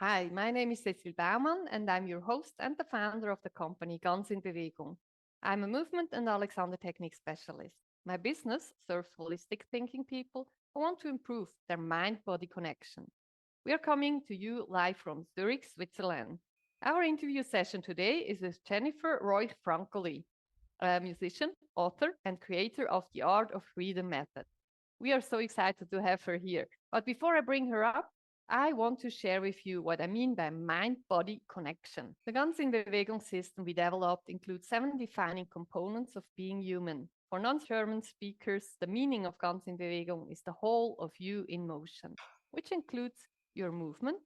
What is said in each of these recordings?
Hi, my name is Cecil Baumann, and I'm your host and the founder of the company Ganz in Bewegung. I'm a movement and Alexander Technique specialist. My business serves holistic thinking people who want to improve their mind body connection. We are coming to you live from Zurich, Switzerland. Our interview session today is with Jennifer Roy Francoli, a musician, author, and creator of the Art of Freedom method. We are so excited to have her here. But before I bring her up, I want to share with you what I mean by mind-body connection. The Ganz in Bewegung system we developed includes 7 defining components of being human. For non-German speakers, the meaning of Ganz in Bewegung is the whole of you in motion, which includes your movement,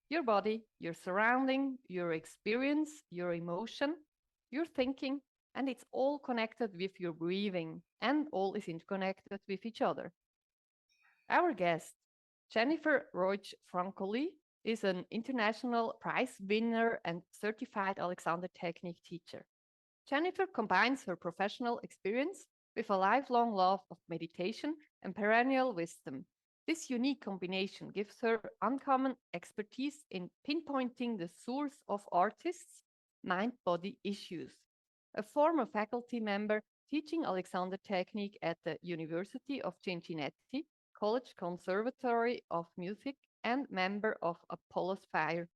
your body, your surrounding, your experience, your emotion, your thinking, and it's all connected with your breathing, and all is interconnected with each other. Our guest, Jennifer Roig Francoli, is an international prize winner and certified Alexander Technique teacher. Jennifer combines her professional experience with a lifelong love of meditation and perennial wisdom. This unique combination gives her uncommon expertise in pinpointing the source of artists' mind-body issues. A former faculty member teaching Alexander Technique at the University of Cincinnati, College Conservatory of Music, and member of Apollo's Fire,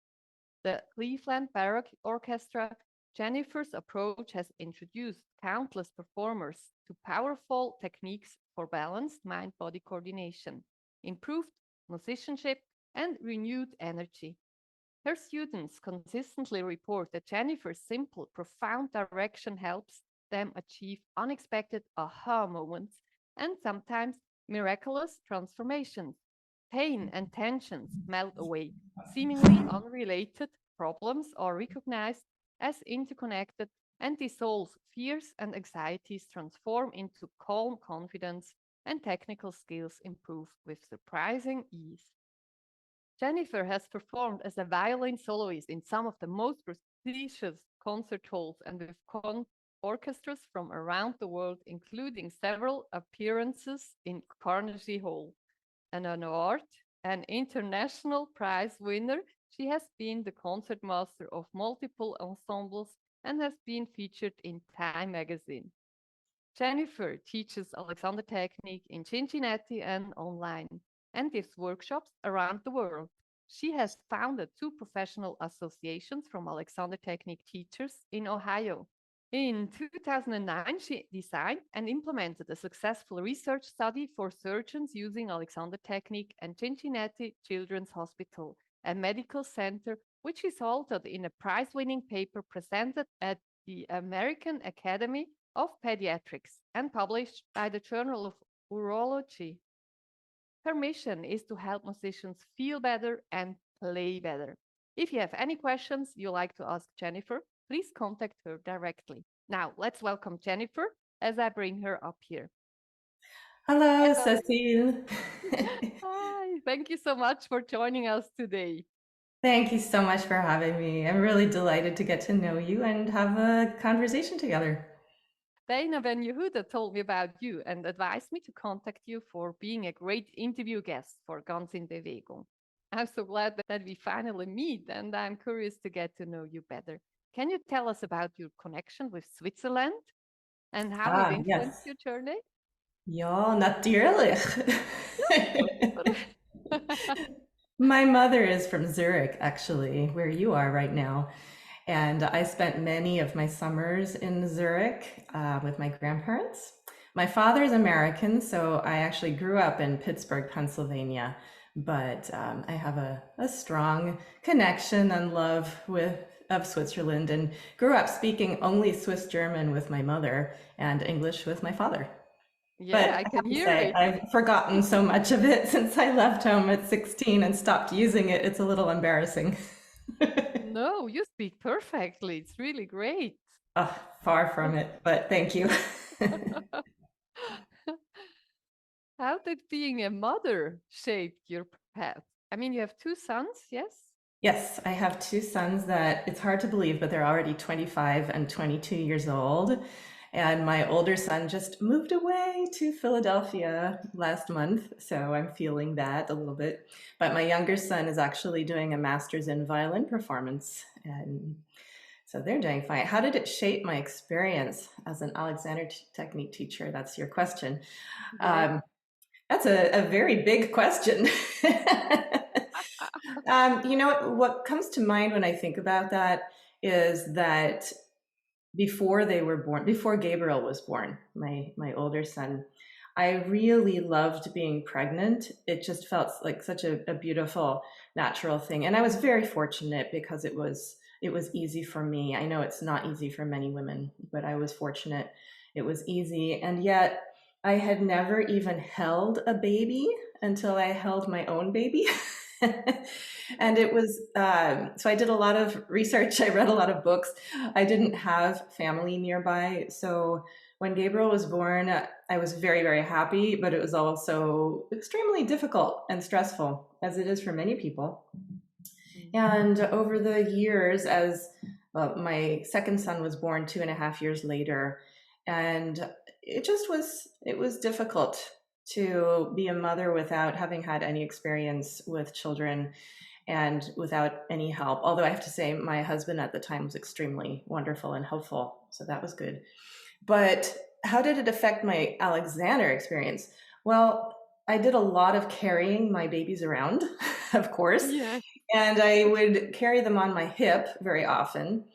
the Cleveland Baroque Orchestra, Jennifer's approach has introduced countless performers to powerful techniques for balanced mind-body coordination, improved musicianship, and renewed energy. Her students consistently report that Jennifer's simple, profound direction helps them achieve unexpected aha moments and sometimes miraculous transformations. Pain and tensions melt away. Seemingly unrelated problems are recognized as interconnected, and dissolve fears and anxieties transform into calm confidence, and technical skills improve with surprising ease. Jennifer has performed as a violin soloist in some of the most prestigious concert halls and with orchestras from around the world, including several appearances in Carnegie Hall. And an award, an international prize winner, she has been the concertmaster of multiple ensembles and has been featured in Time magazine. Jennifer teaches Alexander Technique in Cincinnati and online and gives workshops around the world. She has founded 2 professional associations from Alexander Technique teachers in Ohio. In 2009, she designed and implemented a successful research study for surgeons using Alexander Technique and Cincinnati Children's Hospital, a medical center, which resulted in a prize-winning paper presented at the American Academy of Pediatrics and published by the Journal of Urology. Her mission is to help musicians feel better and play better. If you have any questions you like to ask Jennifer, please contact her directly. Now, let's welcome Jennifer as I bring her up here. Hello, Hello. Cecile. Hi, thank you so much for joining us today. Thank you so much for having me. I'm really delighted to get to know you and have a conversation together. Dana Ben Yehuda told me about you and advised me to contact you for being a great interview guest for Ganz in Bewegung. I'm so glad that we finally meet, and I'm curious to get to know you better. Can you tell us about your connection with Switzerland and how it influenced Yes. your journey? Ja, natürlich. Super. My mother is from Zurich, actually, where you are right now. And I spent many of my summers in Zurich with my grandparents. My father is American, so I actually grew up in Pittsburgh, Pennsylvania. But I have a strong connection and love of Switzerland, and grew up speaking only Swiss German with my mother and English with my father. Yeah, But I I can have to hear say, it. I've forgotten so much of it since I left home at 16 and stopped using it. It's a little embarrassing. No, you speak perfectly. It's really great. Oh, far from it, but thank you. How did being a mother shape your path? I mean, you have 2 sons, yes? Yes, I have 2 sons that it's hard to believe, but they're already 25 and 22 years old. And my older son just moved away to Philadelphia last month, so I'm feeling that a little bit. But my younger son is actually doing a master's in violin performance, and so they're doing fine. How did it shape my experience as an Alexander Technique teacher? That's your question. Yeah. Um, that's a very big question. What comes to mind when I think about that is that before they were born, before Gabriel was born, my older son, I really loved being pregnant. It just felt like such a beautiful, natural thing. And I was very fortunate because it was easy for me. I know it's not easy for many women, but I was fortunate. It was easy. And yet I had never even held a baby until I held my own baby. And it was, so I did a lot of research. I read a lot of books. I didn't have family nearby. So when Gabriel was born, I was very, very happy, but it was also extremely difficult and stressful, as it is for many people. Mm. And over the years, as my second son was born 2.5 years later, and it was difficult to be a mother without having had any experience with children and without any help. Although I have to say, my husband at the time was extremely wonderful and helpful. So that was good. But how did it affect my Alexander experience? Well, I did a lot of carrying my babies around, of course, Yeah. and I would carry them on my hip very often.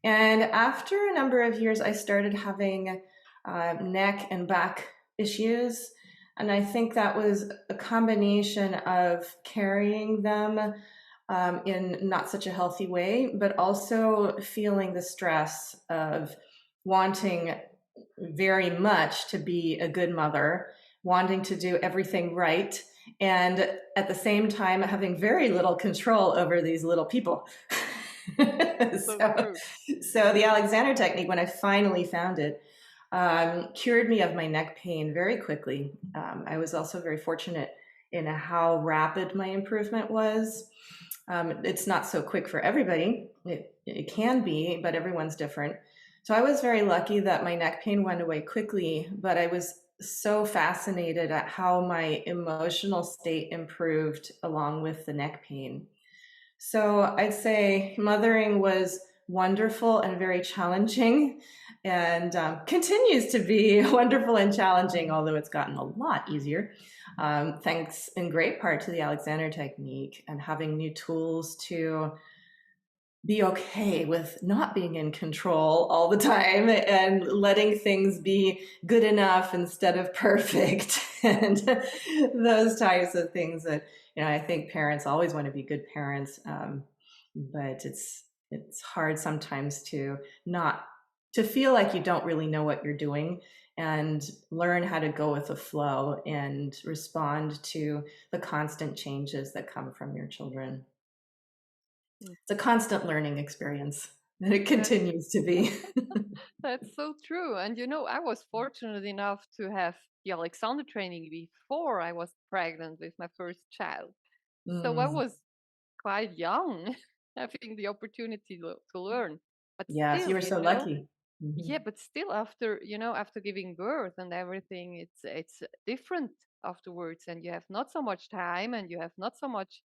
And after a number of years, I started having neck and back issues. And I think that was a combination of carrying them in not such a healthy way, but also feeling the stress of wanting very much to be a good mother, wanting to do everything right, and at the same time having very little control over these little people. So so, true. so the Alexander technique, when I finally found it, cured me of my neck pain very quickly. I was also very fortunate in how rapid my improvement was. It's not so quick for everybody. It can be, but everyone's different. So I was very lucky that my neck pain went away quickly, but I was so fascinated at how my emotional state improved along with the neck pain. So I'd say mothering was wonderful and very challenging, and continues to be wonderful and challenging, although it's gotten a lot easier. Thanks in great part to the Alexander technique and having new tools to be okay with not being in control all the time and letting things be good enough instead of perfect and those types of things that I think parents always want to be good parents, but it's hard sometimes to not to feel like you don't really know what you're doing and learn how to go with the flow and respond to the constant changes that come from your children. Mm. It's a constant learning experience, and it That's continues to be. that's so true. And I was fortunate enough to have the Alexander training before I was pregnant with my first child. So I Mm, was quite young having the opportunity to learn. But yes, you still, were so lucky. yeah, Mhm. but still after giving birth and everything, it's different afterwards, and you have not so much time, and you have not so much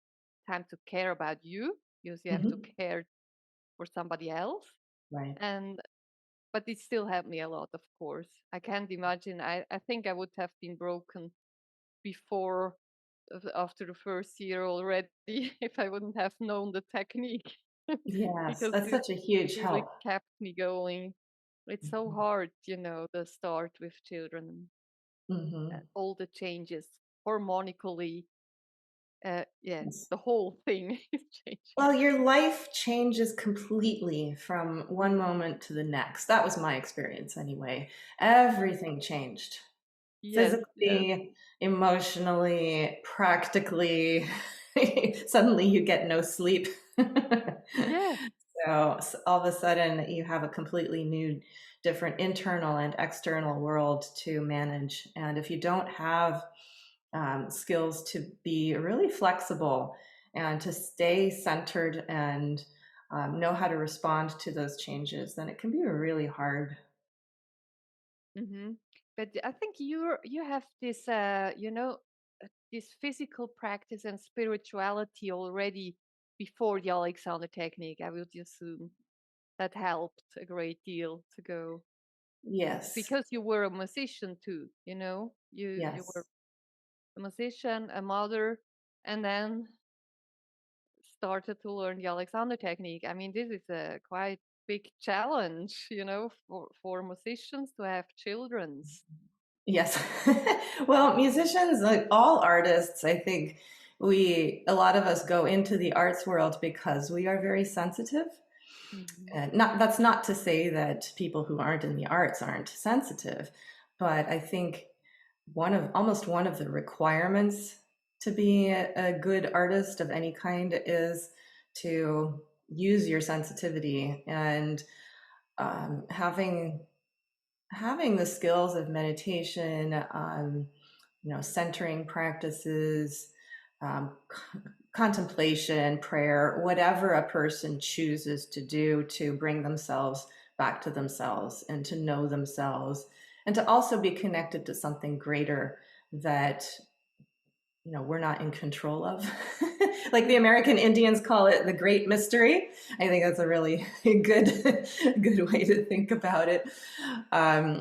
time to care about you because you have to Mhm. care for somebody else. Right. And but it still helped me a lot, of course. I can't imagine. I think I would have been broken before after the first year already if I wouldn't have known the technique Yes, because that's this such a huge really help. kept me going. It's so Mhm. hard, the start with children, Mhm. all the changes hormonically. Yeah, Yes. the whole thing is changing. Well, your life changes completely from one moment to the next. That was my experience anyway. Everything changed. Yes, yes, Physically, emotionally, practically. Suddenly you get no sleep. yeah. So all of a sudden you have a completely new, different internal and external world to manage. And if you don't have skills to be really flexible and to stay centered and know how to respond to those changes, then it can be really hard. hmm But I think you have this, this physical practice and spirituality already before the Alexander technique. I would assume that helped a great deal to go Yes, because you were a musician too. You were yes. a musician, a mother, and then started to learn the Alexander technique. I mean, this is a quite big challenge, for musicians to have children's. Yes. Well, musicians, like all artists, I think a lot of us go into the arts world because we are very sensitive. Mhm. And that's not to say that people who aren't in the arts aren't sensitive, but I think almost one of the requirements to be a good artist of any kind is to use your sensitivity and having the skills of meditation, centering practices, contemplation, prayer, whatever a person chooses to do to bring themselves back to themselves and to know themselves and to also be connected to something greater that we're not in control of. Like the American Indians call it the great mystery. I think that's a really good way to think about it.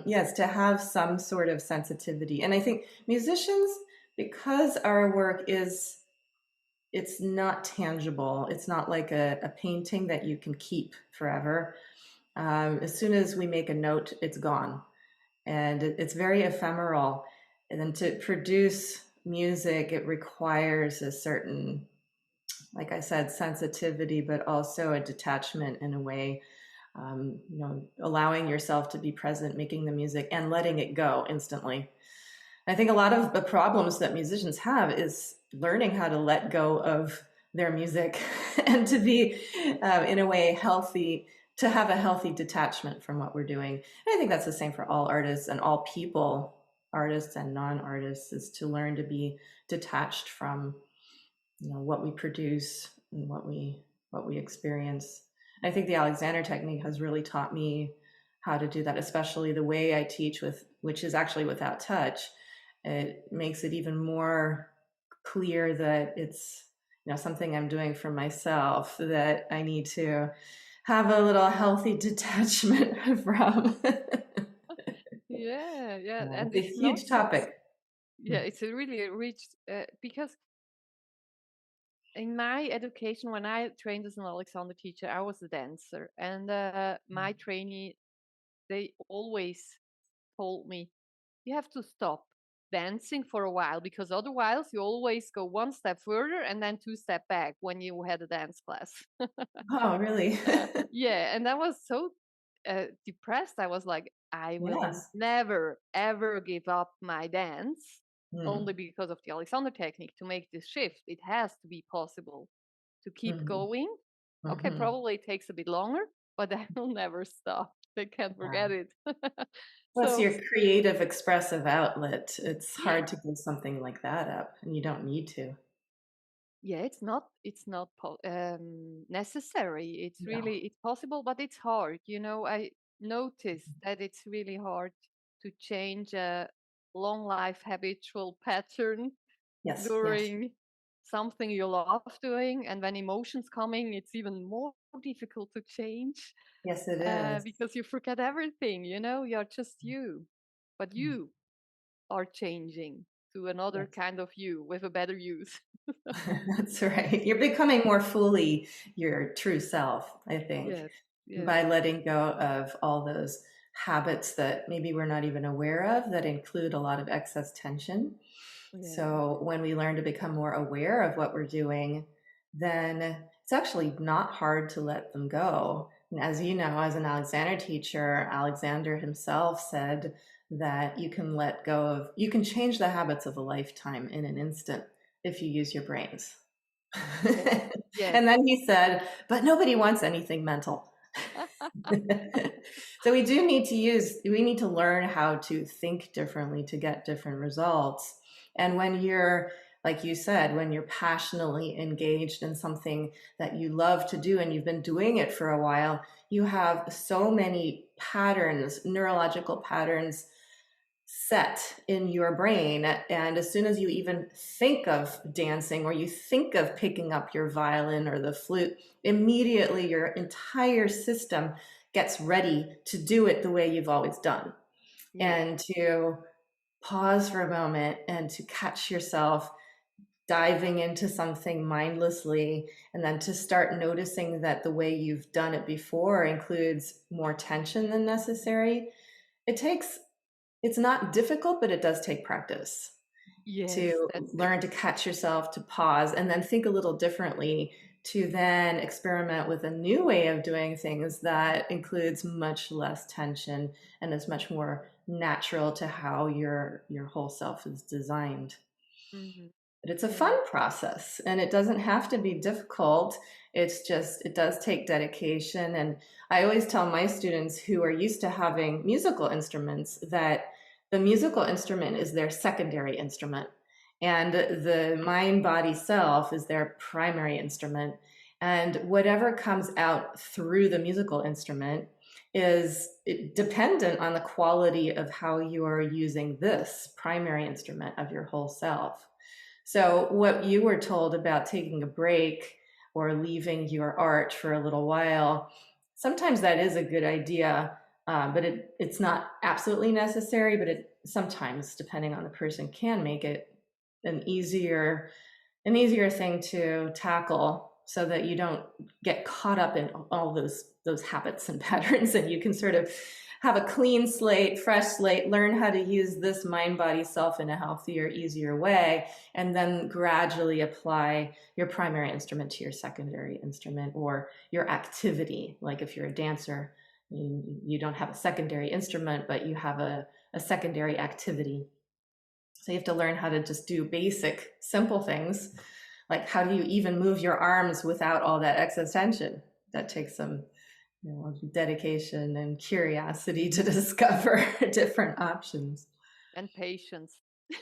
Yes, to have some sort of sensitivity. And I think musicians, because our work it's not tangible. It's not like a painting that you can keep forever. As soon as we make a note, it's gone. And it's very ephemeral. And then to produce music, it requires a certain, like I said, sensitivity, but also a detachment in a way, allowing yourself to be present, making the music and letting it go instantly. I think a lot of the problems that musicians have is learning how to let go of their music and to be, in a way, healthy, to have a healthy detachment from what we're doing. And I think that's the same for all artists and all people, artists and non-artists, is to learn to be detached from, what we produce and what we experience. I think the Alexander technique has really taught me how to do that, especially the way I teach which is actually without touch. It makes it even more clear that it's something I'm doing for myself that I need to have a little healthy detachment from. Yeah, yeah, Yeah, and it's a it's not huge just, topic. yeah, it's a really rich, because in my education, when I trained as an Alexander teacher, I was a dancer, and my trainee, they always told me, you have to stop dancing for a while because otherwise you always go one step further and then two step back when you had a dance class. Oh, really? Yeah, and I was so depressed. I was like, I will Yes. never ever give up my dance only Mm. because of the Alexander technique to make this shift. It has to be possible to keep Mhm. going. Okay, Mhm. probably it takes a bit longer, but I will never stop. I can't forget Yeah. it. Well, it's So your creative, expressive outlet. It's hard to give something like that up, and you don't need to. yeah, it's not necessary. It's No. really it's possible, but it's hard. I noticed that it's really hard to change a long life habitual pattern Yes, yes, during something you love doing, and when emotions coming, it's even more difficult to change yes, it is. because you forget everything. You're just you, but you are changing to another Yes, kind of you with a better use. that's right. You're becoming more fully your true self, I think, Yes, yes, by letting go of all those habits that maybe we're not even aware of that include a lot of excess tension. yeah. So when we learn to become more aware of what we're doing, then it's actually not hard to let them go. And as you know, as an Alexander teacher, Alexander himself said that you can change the habits of a lifetime in an instant if you use your brains. Yes, yes. And then he said, but nobody wants anything mental. So we need to learn how to think differently to get different results. And when you're, like you said, when you're passionately engaged in something that you love to do and you've been doing it for a while, you have so many patterns, neurological patterns set in your brain. And as soon as you even think of dancing, or you think of picking up your violin or the flute, immediately your entire system gets ready to do it the way you've always done. Yes. And to pause for a moment and to catch yourself diving into something mindlessly, and then to start noticing that the way you've done it before includes more tension than necessary. It's not difficult, but it does take practice Yes, to that's it. learn to catch yourself, to pause, and then think a little differently, to then experiment with a new way of doing things that includes much less tension and is much more natural to how your whole self is designed. Hmm. But it's a Yeah. fun process, and it doesn't have to be difficult. It's just, it does take dedication. And I always tell my students who are used to having musical instruments that the musical instrument is their secondary instrument, and the mind body self is their primary instrument. And whatever comes out through the musical instrument is dependent on the quality of how you are using this primary instrument of your whole self. So, what you were told about taking a break or leaving your art for a little while, sometimes that is a good idea, but it's not absolutely necessary. But it sometimes, depending on the person, can make it an easier thing to tackle, so that you don't get caught up in all those habits and patterns, and you can sort of have a clean slate, fresh slate, learn how to use this mind body self in a healthier, easier way, and then gradually apply your primary instrument to your secondary instrument or your activity. Like if you're a dancer, you don't have a secondary instrument, but you have a secondary activity. So you have to learn how to just do basic, simple things. Like, how do you even move your arms without all that excess tension? That takes some, dedication and curiosity to discover different options. And patience.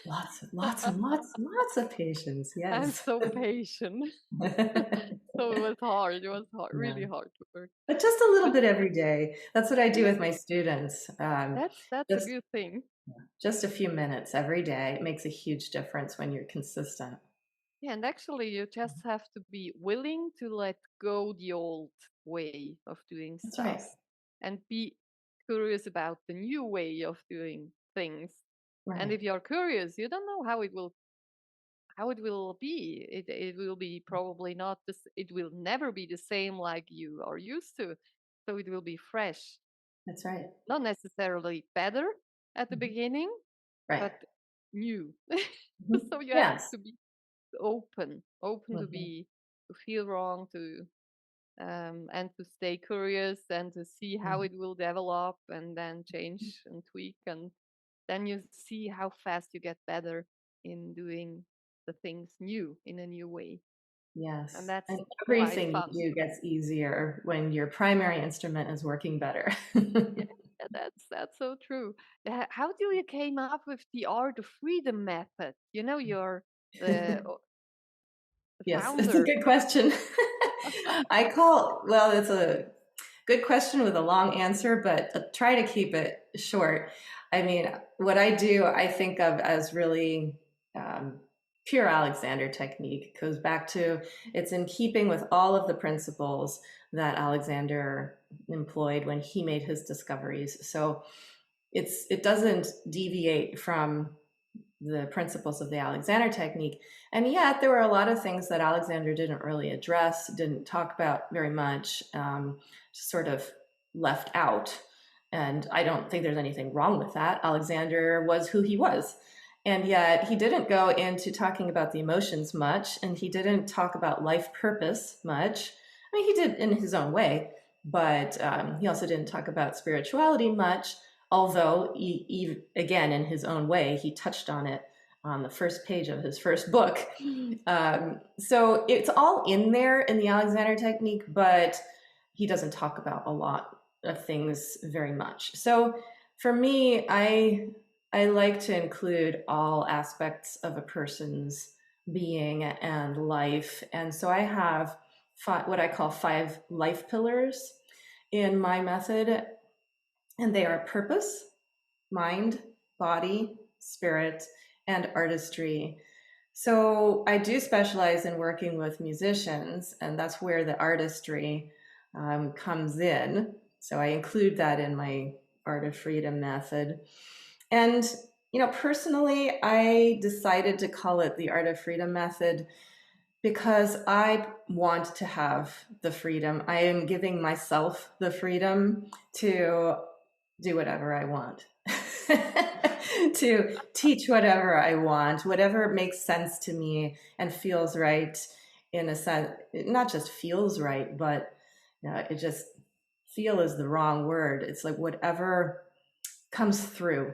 Lots and lots of patience. I'm Yes. so patient. So it was hard. It was hard, Yeah. really hard work. But just a little But bit every day. That's what I do yeah, with my students. that's a Just good thing. just a few minutes every day. It makes a huge difference when you're consistent. Yeah, and actually, you just have to be willing to let go the old way of doing That's stuff right. and be curious about the new way of doing things. And Right. if you're curious, you don't know how it will be. It will be probably not this. It will never be the same like you are used to. So it will be fresh, That's right. not necessarily better at the Mhm. beginning, Right. but new. Mhm. So you have Yes. to be open to Mhm. be to feel wrong, to and to stay curious and to see how Mhm. it will develop and then change and tweak, and then you see how fast you get better in doing the things new in a new way, and Yes. that's And quite everything fun. you do gets easier when your primary instrument is working better. Yeah, that's so true. How do you came up with the art of freedom method? You know, you're the, the Yes, it's a founder. good question. Well, it's a good question with a long answer, but try to keep it short. I mean, what I do, I think of as really um, pure Alexander technique. It goes back to, it's in keeping with all of the principles that Alexander employed when he made his discoveries. So it doesn't deviate from the principles of the Alexander technique. And yet, there were a lot of things that Alexander didn't really address, didn't talk about very much, sort of left out. And I don't think there's anything wrong with that. Alexander was who he was. And yet, he didn't go into talking about the emotions much, and he didn't talk about life purpose much. I mean, he did in his own way, but he also didn't talk about spirituality much, although again, in his own way, he touched on it on the first page of his first book. So it's all in there in the Alexander technique, but he doesn't talk about a lot of things very much. So for me, I like to include all aspects of a person's being and life. And so I have what I call 5 life pillars in my method, and they are purpose, mind, body, spirit, and artistry. So I do specialize in working with musicians, and that's where the artistry comes in. So I include that in my Art of Freedom method. And, personally, I decided to call it the Art of Freedom method because I want to have the freedom. I am giving myself the freedom to do whatever I want, to teach whatever I want, whatever makes sense to me and feels right in a sense, not just feels right, but it just feel is the wrong word. It's like whatever comes through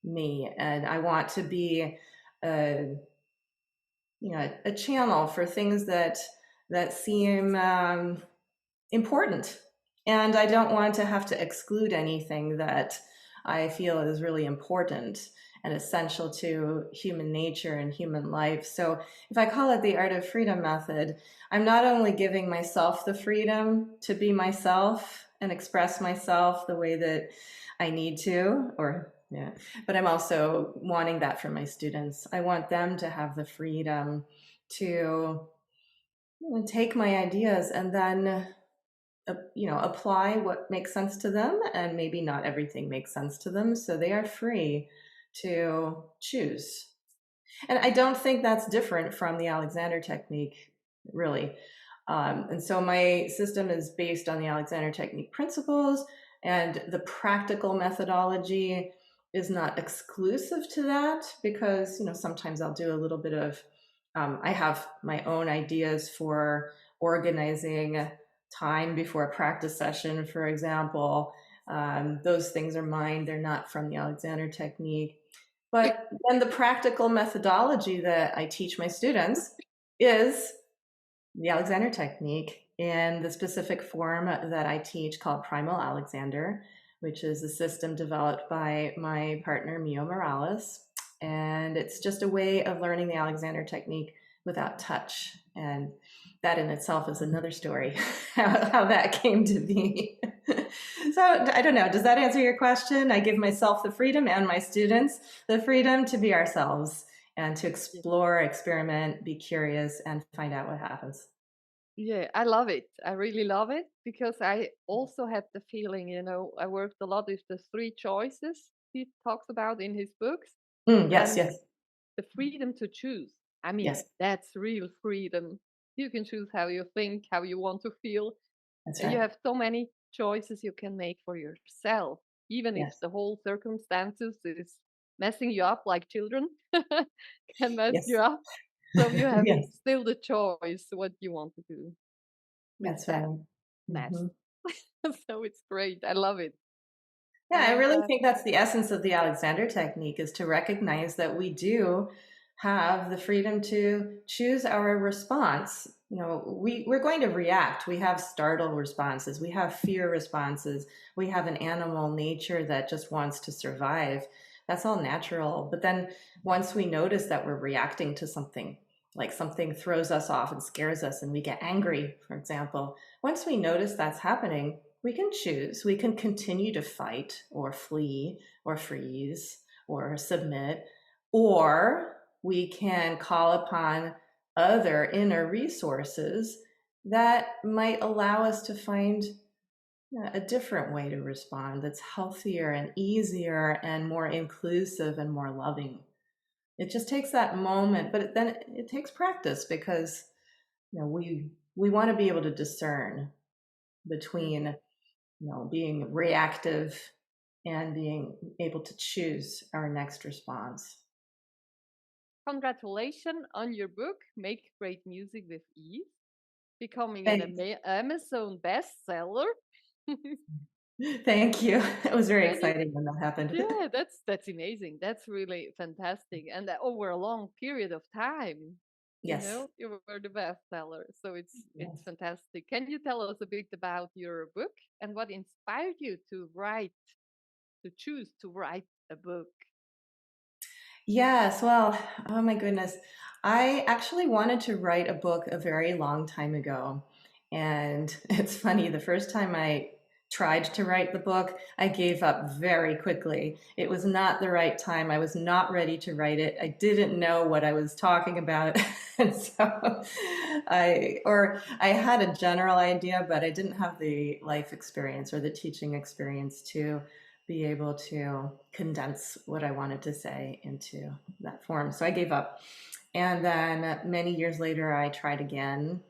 me. And I want to be a channel for things that seem important, and I don't want to have to exclude anything that I feel is really important and essential to human nature and human life. So if I call it the Art of Freedom method, I'm not only giving myself the freedom to be myself and express myself the way that I need to, but I'm also wanting that for my students. I want them to have the freedom to take my ideas and then apply what makes sense to them, and maybe not everything makes sense to them, so they are free to choose. And I don't think that's different from the Alexander technique, really. And so my system is based on the Alexander technique principles, and the practical methodology is not exclusive to that, because sometimes I'll do a little bit of I have my own ideas for organizing time before a practice session, for example. Those things are mine. They're not from the Alexander technique. But then the practical methodology that I teach my students is the Alexander technique in the specific form that I teach, called Primal Alexander, which is a system developed by my partner, Mio Morales. And it's just a way of learning the Alexander technique without touch. And that in itself is another story, how that came to be. So I don't know, does that answer your question? I give myself the freedom and my students the freedom to be ourselves and to explore, experiment, be curious, and find out what happens. Yeah, I love it. I really love it because I also had the feeling, I worked a lot with the three choices he talks about in his books, Yes, and yes, the freedom to choose. I mean, yes, that's real freedom. You can choose how you think, how you want to feel. that's You right. have so many choices you can make for yourself, even if Yes, the whole circumstances is messing you up like children can mess yes, you up. So you have yes, still the choice what you want to do with that's that right. mess. Hmm. So it's great. I love it. Yeah, I And really think that's the essence of the Alexander technique, is to recognize that we do have the freedom to choose our response. We're going to react. We have startle responses, we have fear responses, we have an animal nature that just wants to survive. That's all natural. But then once we notice that we're reacting to something, like something throws us off and scares us and we get angry, for example, once we notice that's happening, we can choose. We can continue to fight or flee or freeze or submit, or we can call upon other inner resources that might allow us to find a different way to respond that's healthier and easier and more inclusive and more loving. It just takes that moment, but then it takes practice, because we want to be able to discern between being reactive and being able to choose our next response. congratulations on your book, Make Great Music with Ease, becoming an Thank, Amazon bestseller. thank you. It was very And exciting when that happened. yeah, that's amazing. That's really fantastic. And over a long period of time, Yes. you were the bestseller. So it's Yes. fantastic. Can you tell us a bit about your book and what inspired you to choose to write a book? Yes. Well, oh my goodness. I actually wanted to write a book a very long time ago. And it's funny, the first time I tried to write the book, I gave up very quickly. It was not the right time. I was not ready to write it. I didn't know what I was talking about. And so I had a general idea, but I didn't have the life experience or the teaching experience to be able to condense what I wanted to say into that form. So I gave up. And then many years later, I tried again.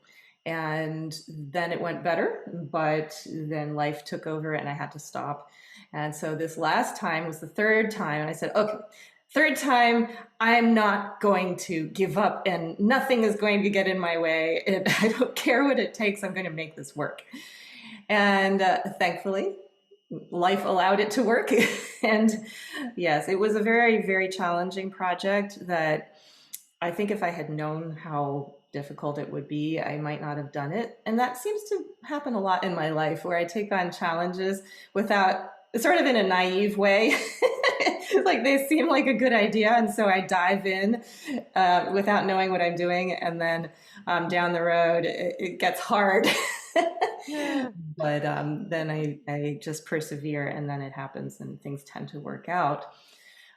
And then it went better, but then life took over and I had to stop. And so this last time was the third time. And I said, okay, third time, I'm not going to give up and nothing is going to get in my way. And I don't care what it takes. I'm going to make this work. And thankfully, life allowed it to work. And yes, it was a very, very challenging project that I think if I had known how difficult it would be, I might not have done it. And that seems to happen a lot in my life where I take on challenges without, sort of in a naive way. Like they seem like a good idea. And so I dive in without knowing what I'm doing. And then down the road, it gets hard. Yeah. But then I just persevere and then it happens and things tend to work out.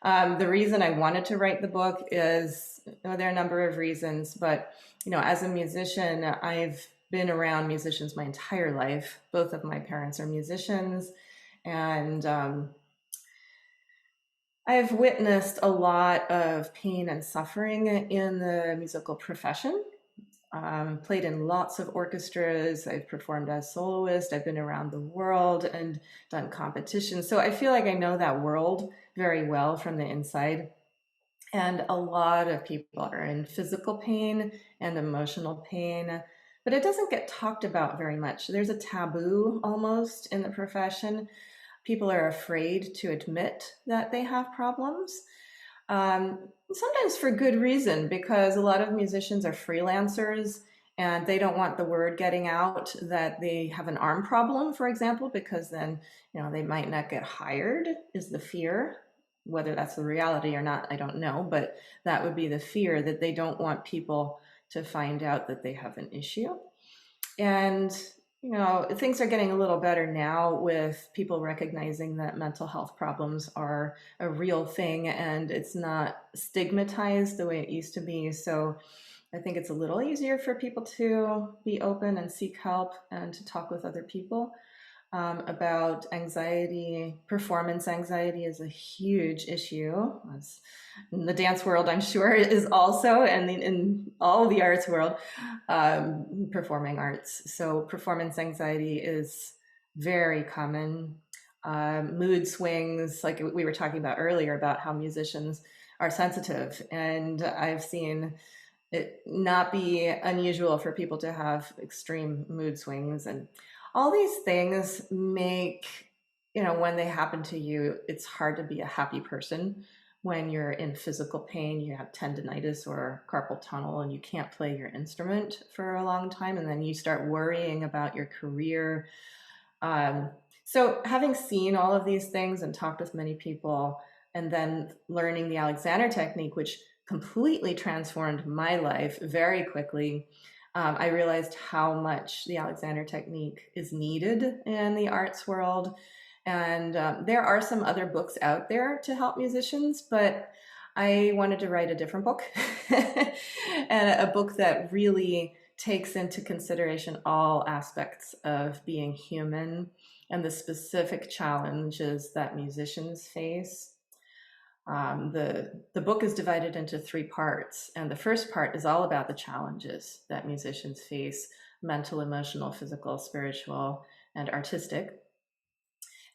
The reason I wanted to write the book is, there are a number of reasons, but as a musician, I've been around musicians my entire life. Both of my parents are musicians, and I've witnessed a lot of pain and suffering in the musical profession. Played in lots of orchestras. I've performed as soloist. I've been around the world and done competitions. So I feel like I know that world very well from the inside. And a lot of people are in physical pain and emotional pain, but it doesn't get talked about very much. There's a taboo almost in the profession. People are afraid to admit that they have problems. Sometimes for good reason, because a lot of musicians are freelancers and they don't want the word getting out that they have an arm problem, for example, because then, they might not get hired, is the fear. Whether that's the reality or not, I don't know, but that would be the fear, that they don't want people to find out that they have an issue. And things are getting a little better now with people recognizing that mental health problems are a real thing and it's not stigmatized the way it used to be. So I think it's a little easier for people to be open and seek help and to talk with other people about anxiety. Performance anxiety is a huge issue. As in the dance world, I'm sure, is also, and in all the arts world, performing arts. So performance anxiety is very common. Mood swings, like we were talking about earlier, about how musicians are sensitive. And I've seen it not be unusual for people to have extreme mood swings. And all these things make, when they happen to you, it's hard to be a happy person when you're in physical pain, you have tendonitis or carpal tunnel and you can't play your instrument for a long time. And then you start worrying about your career. So having seen all of these things and talked with many people, and then learning the Alexander technique, which completely transformed my life very quickly, I realized how much the Alexander technique is needed in the arts world. And there are some other books out there to help musicians, but I wanted to write a different book and a book that really takes into consideration all aspects of being human and the specific challenges that musicians face. The book is divided into 3 parts, and the first part is all about the challenges that musicians face: mental, emotional, physical, spiritual, and artistic.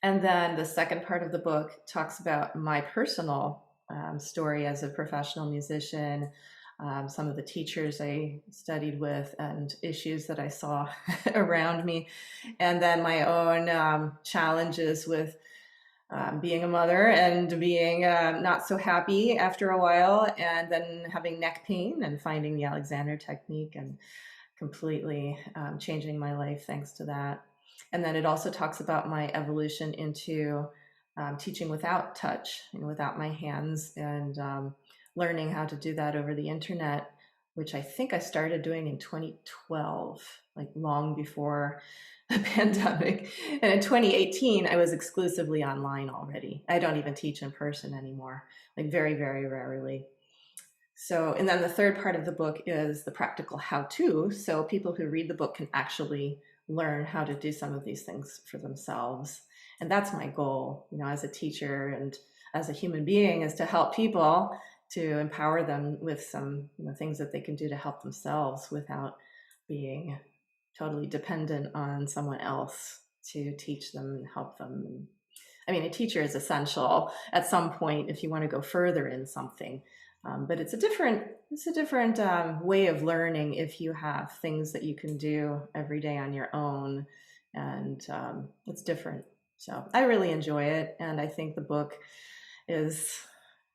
And then the second part of the book talks about my personal story as a professional musician, some of the teachers I studied with and issues that I saw around me, and then my own challenges with being a mother and being not so happy after a while, and then having neck pain and finding the Alexander technique and completely changing my life thanks to that. And then it also talks about my evolution into teaching without touch and without my hands, and learning how to do that over the internet which I think I started doing in 2012, like long before the pandemic. And in 2018, I was exclusively online already. I don't even teach in person anymore, like very, very rarely. So, and then the third part of the book is the practical how-to. So people who read the book can actually learn how to do some of these things for themselves. And that's my goal, as a teacher and as a human being, is to help people, to empower them with some things that they can do to help themselves without being totally dependent on someone else to teach them and help them. I mean, a teacher is essential at some point if you want to go further in something. But it's a different way of learning if you have things that you can do every day on your own, and it's different. So I really enjoy it, and I think the book is,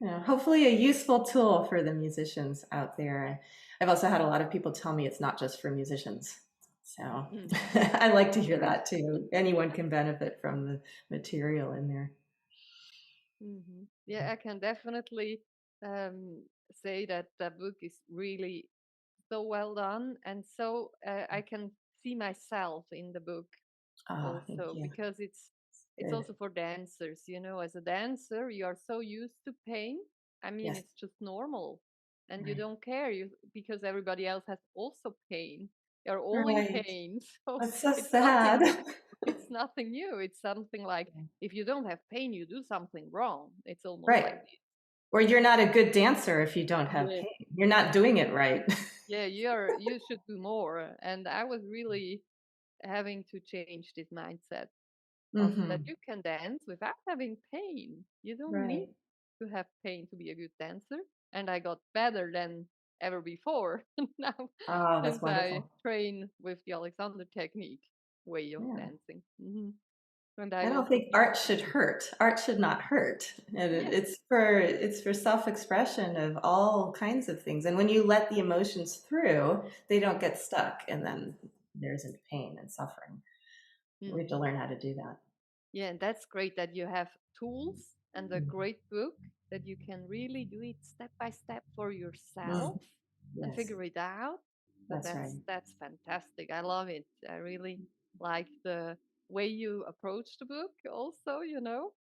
hopefully a useful tool for the musicians out there. I've also had a lot of people tell me it's not just for musicians. So I like to hear that too. Anyone can benefit from the material in there. Yeah, I can definitely say that the book is really so well done, and so I can see myself in the book Thank also, you. because it's Good. also for dancers. As a dancer, you are so used to pain. I mean, Yes. it's just normal, and you Right. don't care because everybody else has also pain. You're all in Right. pain, so That's so it's sad. nothing. It's nothing new. It's something like, if you don't have pain, you do something wrong. It's almost Right. like this. Or you're not a good dancer if you don't have Yeah, pain. You're not doing it right. yeah, you should do more. And I was really having to change this mindset of that Hmm. you can dance without having pain. You don't need Right. to have pain to be a good dancer. And I got better than ever before now, Oh, that's since I wonderful. train with the Alexander technique way of Yeah. dancing. And I I don't also think teach. art should hurt. Art should not hurt. And Yeah, it's for self-expression of all kinds of things. And when you let the emotions through, they don't get stuck, and then there isn't pain and suffering. We have to hmm learn how to do that. yeah, and that's great that you have tools and a Mm. great book that you can really do it step by step for yourself Mm. and Yes, figure it out. So that's right. that's fantastic. I love it. I really like the way you approach the book also,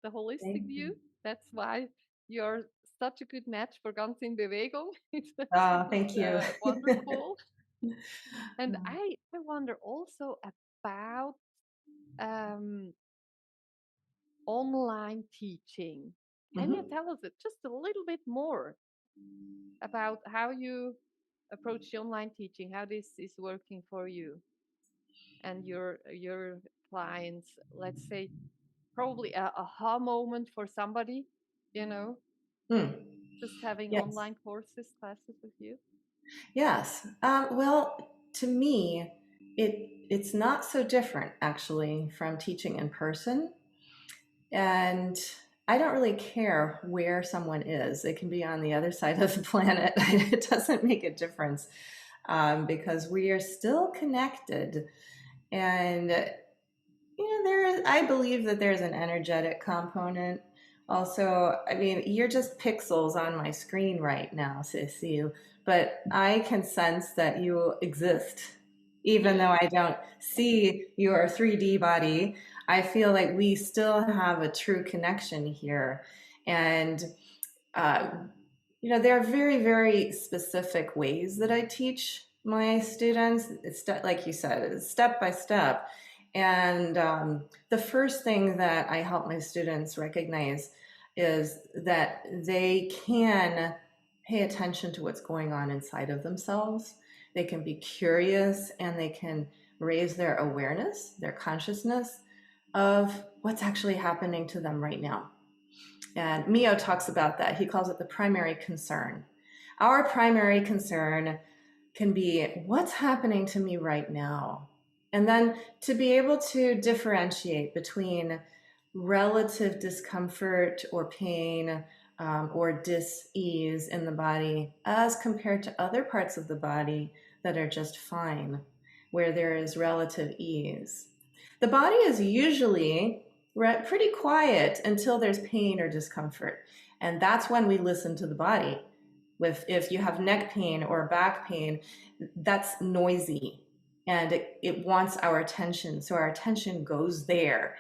the holistic Thank you. view. That's why you're such a good match for Ganz in Bewegung. It's, Thank it's you. wonderful. And I wonder also about um, online teaching. Can you Mhm. tell us just a little bit more about how you approach the online teaching, how this is working for you and your clients? Let's say probably a aha moment for somebody, you know, Mm. just having Yes. online classes with you. Yes. Well, to me, it's not so different actually from teaching in person. And I don't really care where someone is. It can be on the other side of the planet. It doesn't make a difference, because we are still connected. And I believe that there's an energetic component. Also, I mean, you're just pixels on my screen right now, Cecile, but I can sense that you exist. Even Yeah. though I don't see your 3D body, I feel like we still have a true connection here. And, uh, there are very, very specific ways that I teach my students. It's like you said, it's step by step. And the first thing that I help my students recognize is that they can pay attention to what's going on inside of themselves. They can be curious and they can raise their awareness, their consciousness of what's actually happening to them right now. And Mio talks about that. He calls it the primary concern. Our primary concern can be what's happening to me right now. And then to be able to differentiate between relative discomfort or pain, or dis-ease in the body as compared to other parts of the body that are just fine, where there is relative ease. The body is usually pretty quiet until there's pain or discomfort. And that's when we listen to the body. If you have neck pain or back pain, that's noisy and it wants our attention. So our attention goes there.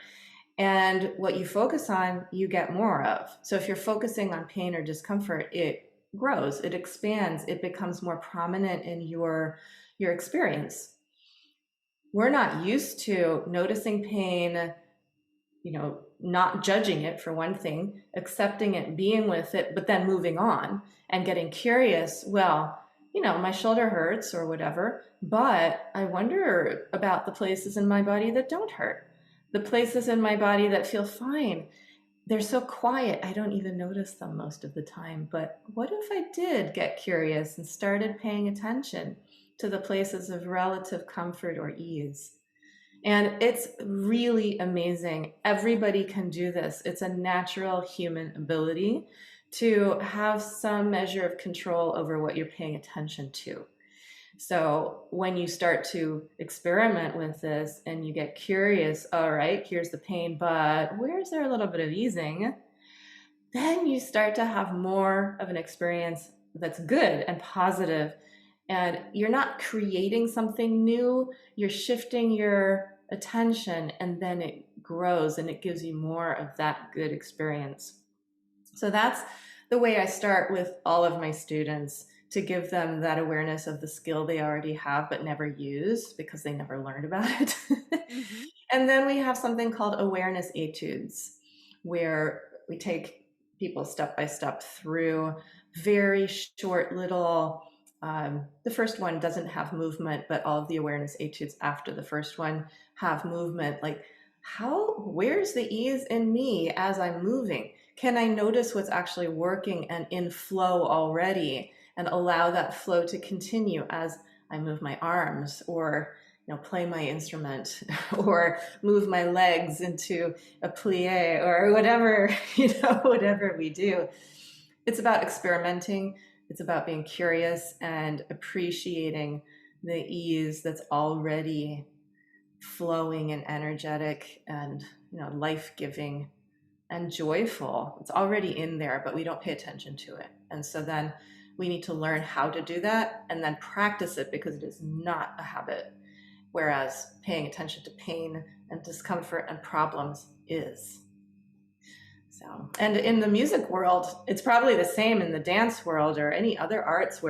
And what you focus on, you get more of. So if you're focusing on pain or discomfort, it grows, it expands, it becomes more prominent in your experience. We're not used to noticing pain, not judging it for one thing, accepting it, being with it, but then moving on and getting curious. Well, my shoulder hurts or whatever, but I wonder about the places in my body that don't hurt, the places in my body that feel fine. They're so quiet, I don't even notice them most of the time. But what if I did get curious and started paying attention to the places of relative comfort or ease? And it's really amazing. Everybody can do this. It's a natural human ability to have some measure of control over what you're paying attention to. So when you start to experiment with this and you get curious, all right, here's the pain, but where's there a little bit of easing? Then you start to have more of an experience that's good and positive. And you're not creating something new, you're shifting your attention, and then it grows and it gives you more of that good experience. So that's the way I start with all of my students, to give them that awareness of the skill they already have but never use because they never learned about it. Mm-hmm. And then we have something called awareness etudes, where we take people step by step through very short little, the first one doesn't have movement, but all of the awareness etudes after the first one have movement. Like, where's the ease in me as I'm moving? Can I notice what's actually working and in flow already, and allow that flow to continue as I move my arms, or play my instrument, or move my legs into a plie, or whatever, whatever we do. It's about experimenting. It's about being curious and appreciating the ease that's already flowing and energetic and life-giving and joyful. It's already in there, but we don't pay attention to it. And so then we need to learn how to do that and then practice it, because it is not a habit. Whereas paying attention to pain and discomfort and problems is. So, and in the music world, it's probably the same in the dance world or any other arts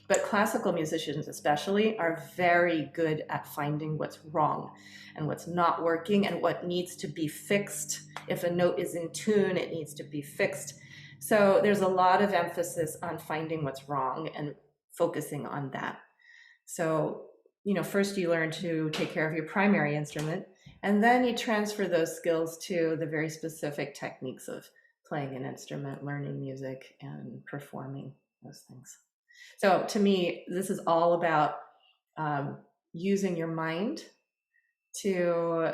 but classical musicians especially are very good at finding what's wrong and what's not working and what needs to be fixed. If a note is in tune, it needs to be fixed. So there's a lot of emphasis on finding what's wrong and focusing on that. So, first you learn to take care of your primary instrument, and then you transfer those skills to the very specific techniques of playing an instrument, learning music, and performing those things. So to me, this is all about using your mind to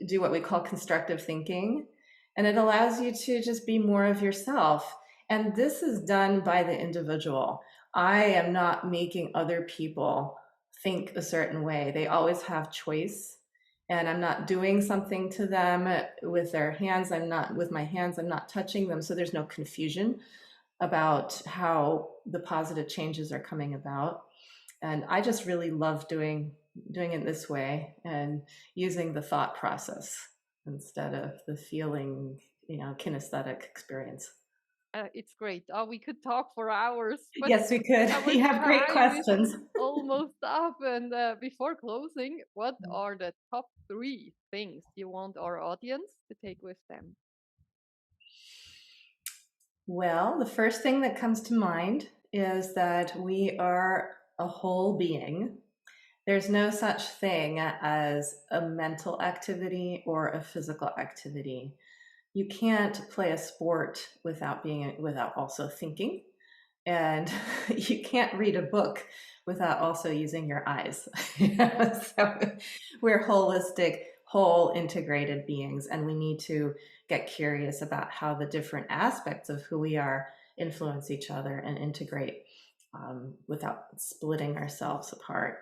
do what we call constructive thinking. And it allows you to just be more of yourself. And this is done by the individual. I am not making other people think a certain way. They always have choice. And I'm not doing something to them with their hands. With my hands, I'm not touching them. So there's no confusion about how the positive changes are coming about. And I just really love doing it this way and using the thought process instead of the feeling, kinesthetic experience. It's great. Oh, we could talk for hours. But yes, we could. You have great questions. Almost up. And before closing, what are the top 3 things you want our audience to take with them? Well, the first thing that comes to mind is that we are a whole being. There's no such thing as a mental activity or a physical activity. You can't play a sport without also thinking, and you can't read a book without also using your eyes. So we're holistic, whole integrated beings, and we need to get curious about how the different aspects of who we are influence each other and integrate without splitting ourselves apart.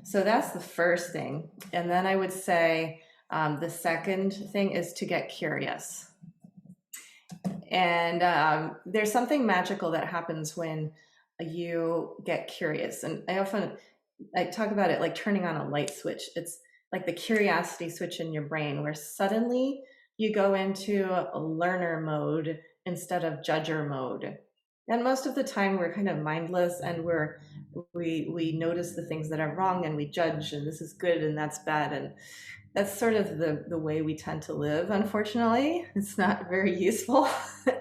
So that's the first thing. And then I would say the second thing is to get curious. And there's something magical that happens when you get curious. And I talk about it like turning on a light switch. It's like the curiosity switch in your brain where suddenly you go into a learner mode instead of judger mode. And most of the time we're kind of mindless, and we notice the things that are wrong, and we judge, and this is good and that's bad. And that's sort of the way we tend to live, unfortunately. It's not very useful.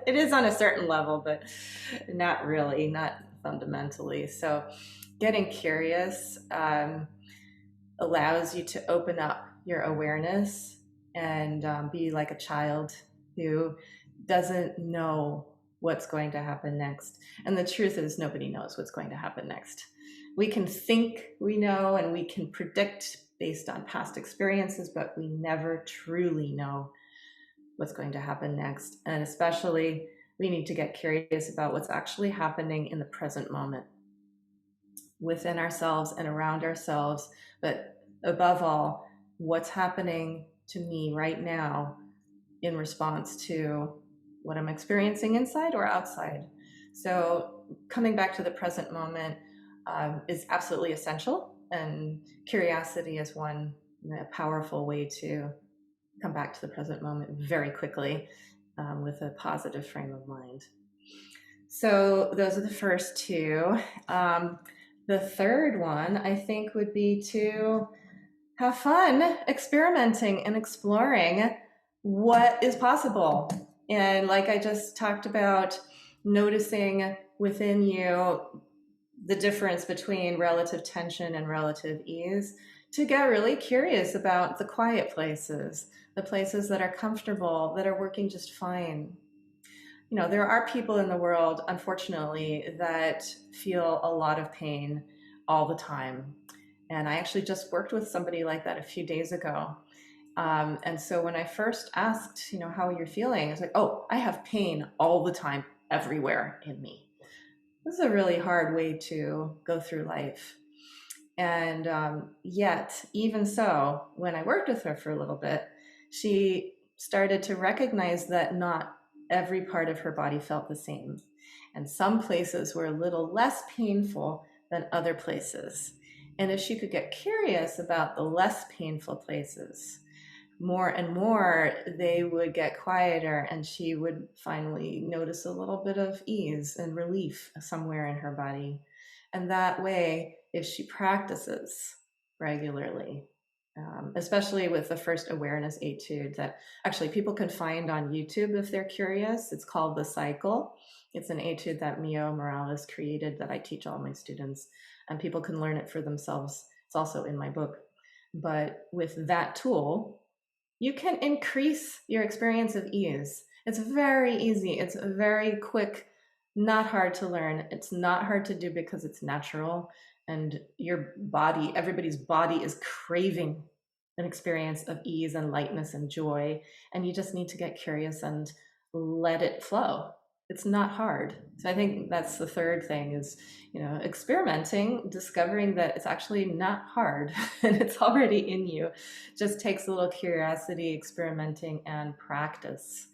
It is on a certain level, but not really, not fundamentally. So getting curious allows you to open up your awareness and be like a child who doesn't know what's going to happen next. And the truth is, nobody knows what's going to happen next. We can think we know and we can predict based on past experiences, but we never truly know what's going to happen next. And especially, we need to get curious about what's actually happening in the present moment within ourselves and around ourselves, but above all, what's happening to me right now in response to what I'm experiencing inside or outside. So coming back to the present moment is absolutely essential, and curiosity is one powerful way to come back to the present moment very quickly with a positive frame of mind. So those are the first two. The third one, I think, would be to have fun experimenting and exploring what is possible. And like I just talked about, noticing within you the difference between relative tension and relative ease, to get really curious about the quiet places, the places that are comfortable, that are working just fine. There are people in the world, unfortunately, that feel a lot of pain all the time. And I actually just worked with somebody like that a few days ago. And so when I first asked, how you're feeling, it's like, oh, I have pain all the time, everywhere in me. This is a really hard way to go through life. And yet, even so, when I worked with her for a little bit, she started to recognize that not every part of her body felt the same. And some places were a little less painful than other places. And if she could get curious about the less painful places, more and more they would get quieter, and she would finally notice a little bit of ease and relief somewhere in her body. And that way, if she practices regularly, especially with the first awareness etude that actually people can find on YouTube if they're curious, it's called The Cycle. It's an etude that Mio Morales created that I teach all my students, and people can learn it for themselves. It's also in my book. But with that tool, you can increase your experience of ease. It's very easy. It's very quick, not hard to learn. It's not hard to do because it's natural. And your body, everybody's body is craving an experience of ease and lightness and joy. And you just need to get curious and let it flow. It's not hard. So I think that's the third thing is, experimenting, discovering that it's actually not hard and it's already in you. Just takes a little curiosity, experimenting, and practice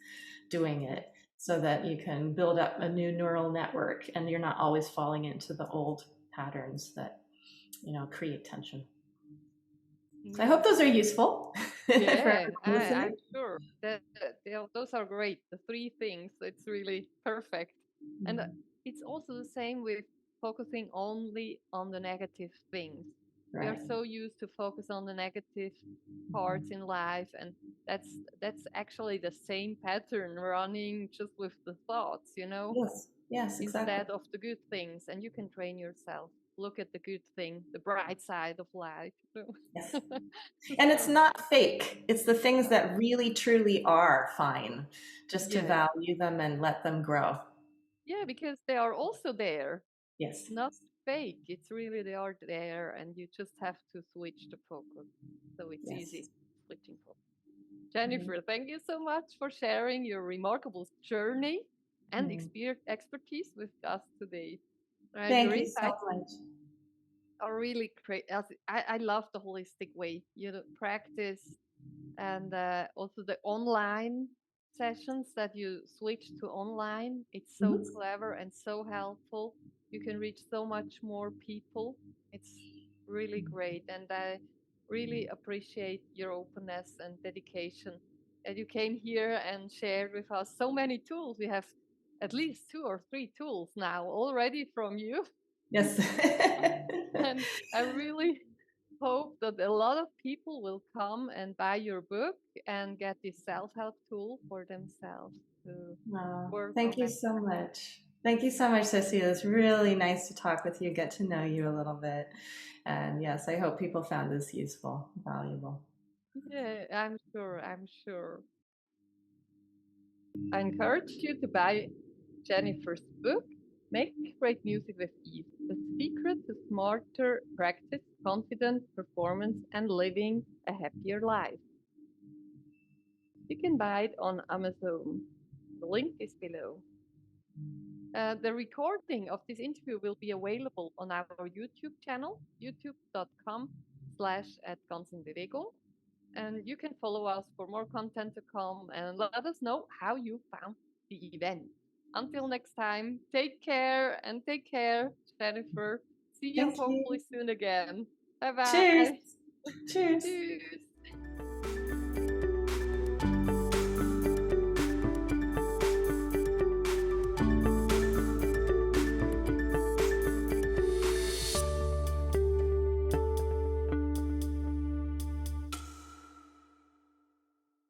doing it so that you can build up a new neural network and you're not always falling into the old patterns that, create tension. So I hope those are useful for Yeah, everyone I'm listening. sure that those are great. The three things, it's really perfect. And it's also the same with focusing only on the negative things. We are Right. so used to focus on the negative parts in life, and that's actually the same pattern running just with the thoughts, Yes. Yes, exactly. instead of the good things. And you can train yourself. Look at the good thing, the bright side of life. Yes. And it's So, not fake. It's the things no. that really truly are fine, just to Yeah. value them and let them grow. Yeah, because they are also there. It's Yes. not fake. It's really they are there, and you just have to switch the focus. So it's Yes. easy switching focus. Mhm. Jennifer, thank you so much for sharing your remarkable journey and Mhm. expertise with us today. Thank Your you so insights much. are really great. I love the holistic way you practice, and also the online sessions that you switch to online. It's so Mhm. clever and so helpful. you can reach so much more people. It's really great. And I really appreciate your openness and dedication that you came here and shared with us so many tools. We have at least 2 or 3 tools now already from you. Yes. And I really hope that a lot of people will come and buy your book and get this self-help tool for themselves to Oh, work on thank you so themselves. much. Thank you so much, Cecilia. It's really nice to talk with you, get to know you a little bit. And yes, I hope people found this useful, valuable. Yeah, I'm sure. I'm sure. I encourage you to buy Jennifer's book, Make Great Music with Ease: The Secret to Smarter Practice, Confident Performance, and Living a Happier Life. You can buy it on Amazon. The link is below. The recording of this interview will be available on our YouTube channel, youtube.com/@Ganz in Bewegung. And you can follow us for more content to come and let us know how you found the event. Until next time, take care, Jennifer. See you Thank hopefully you. soon again. Bye Cheers. bye. Cheers. Tschüss.